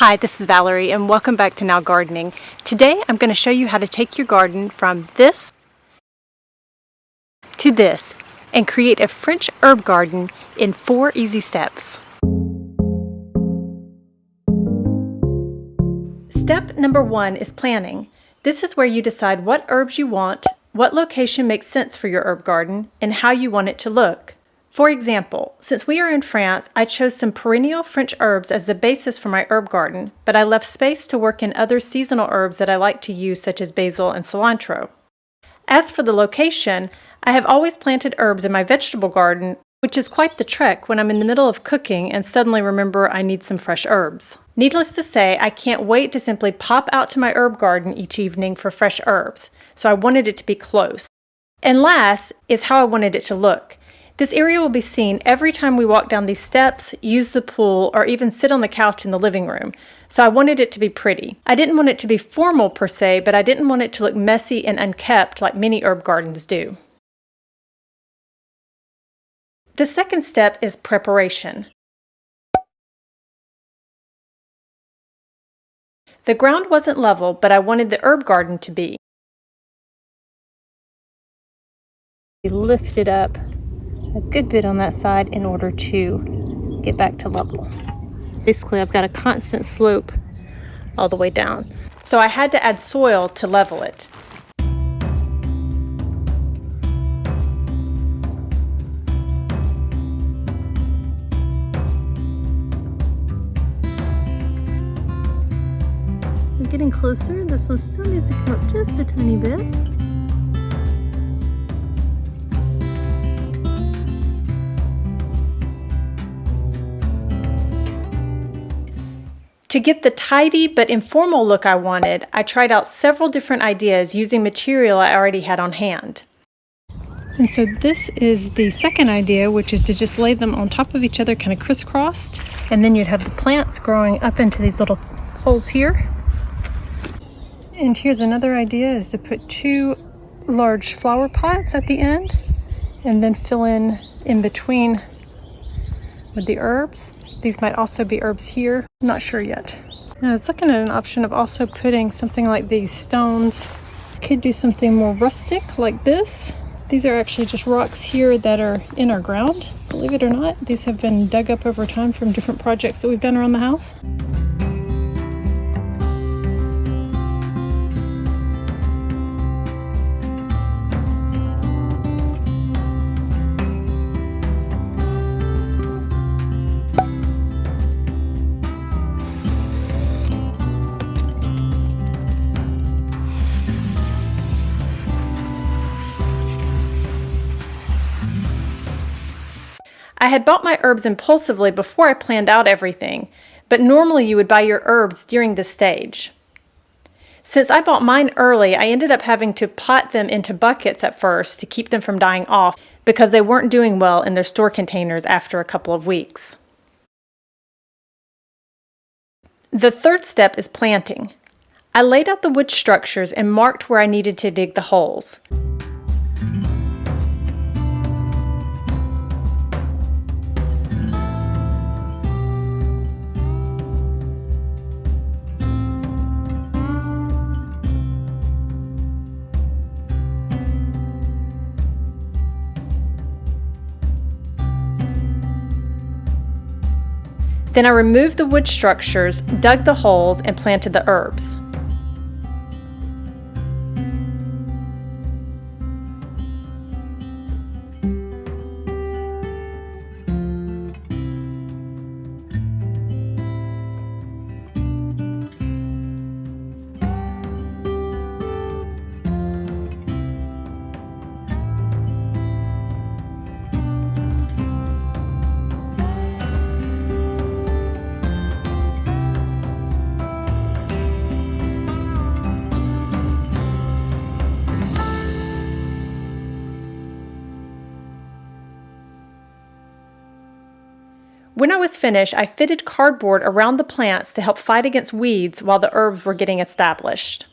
Hi, this is Valerie and welcome back to Now Gardening. Today I'm going to show you how to take your garden from this to this and create a French herb garden in 4 easy steps. Step number 1 is planning. This is where you decide what herbs you want, what location makes sense for your herb garden, and how you want it to look. For example, since we are in France, I chose some perennial French herbs as the basis for my herb garden, but I left space to work in other seasonal herbs that I like to use, such as basil and cilantro. As for the location, I have always planted herbs in my vegetable garden, which is quite the trek when I'm in the middle of cooking and suddenly remember I need some fresh herbs. Needless to say, I can't wait to simply pop out to my herb garden each evening for fresh herbs, so I wanted it to be close. And last is how I wanted it to look. This area will be seen every time we walk down these steps, use the pool, or even sit on the couch in the living room, so I wanted it to be pretty. I didn't want it to be formal per se, but I didn't want it to look messy and unkept like many herb gardens do. The second step is preparation. The ground wasn't level, but I wanted the herb garden to be. Lift it up a good bit on that side in order to get back to level. Basically, I've got a constant slope all the way down. So I had to add soil to level it. We're getting closer. This one still needs to come up just a tiny bit. To get the tidy but informal look I wanted, I tried out several different ideas using material I already had on hand. And so this is the second idea, which is to just lay them on top of each other kind of crisscrossed, and then you'd have the plants growing up into these little holes here. And here's another idea, is to put 2 large flower pots at the end and then fill in between with the herbs. These might also be herbs here. I'm not sure yet. Now I was looking at an option of also putting something like these stones. Could do something more rustic like this. These are actually just rocks here that are in our ground. Believe it or not, these have been dug up over time from different projects that we've done around the house. I had bought my herbs impulsively before I planned out everything, but normally you would buy your herbs during this stage. Since I bought mine early, I ended up having to pot them into buckets at first to keep them from dying off because they weren't doing well in their store containers after a couple of weeks. The third step is planting. I laid out the wood structures and marked where I needed to dig the holes. Then I removed the wood structures, dug the holes, and planted the herbs. When I was finished, I fitted cardboard around the plants to help fight against weeds while the herbs were getting established.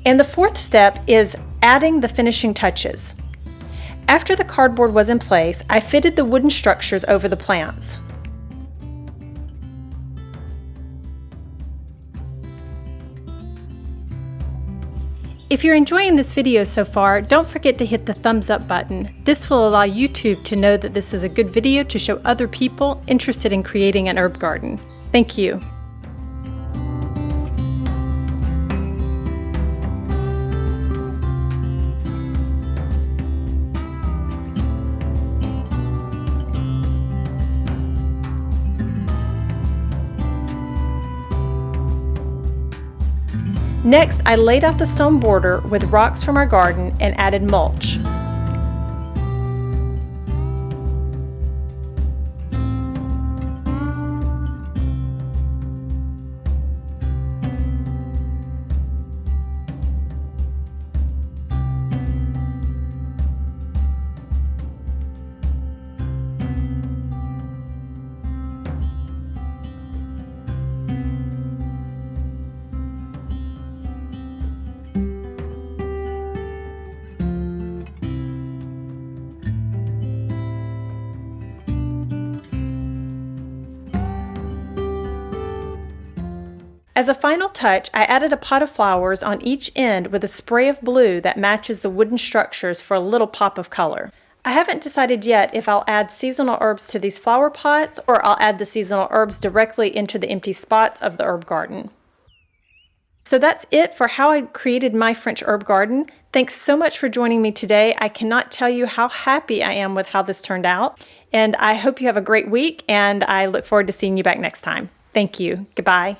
And the fourth step is adding the finishing touches. After the cardboard was in place, I fitted the wooden structures over the plants. If you're enjoying this video so far, don't forget to hit the thumbs up button. This will allow YouTube to know that this is a good video to show other people interested in creating an herb garden. Thank you. Next, I laid out the stone border with rocks from our garden and added mulch. As a final touch, I added a pot of flowers on each end with a spray of blue that matches the wooden structures for a little pop of color. I haven't decided yet if I'll add seasonal herbs to these flower pots or I'll add the seasonal herbs directly into the empty spots of the herb garden. So that's it for how I created my French herb garden. Thanks so much for joining me today. I cannot tell you how happy I am with how this turned out. And I hope you have a great week, and I look forward to seeing you back next time. Thank you. Goodbye.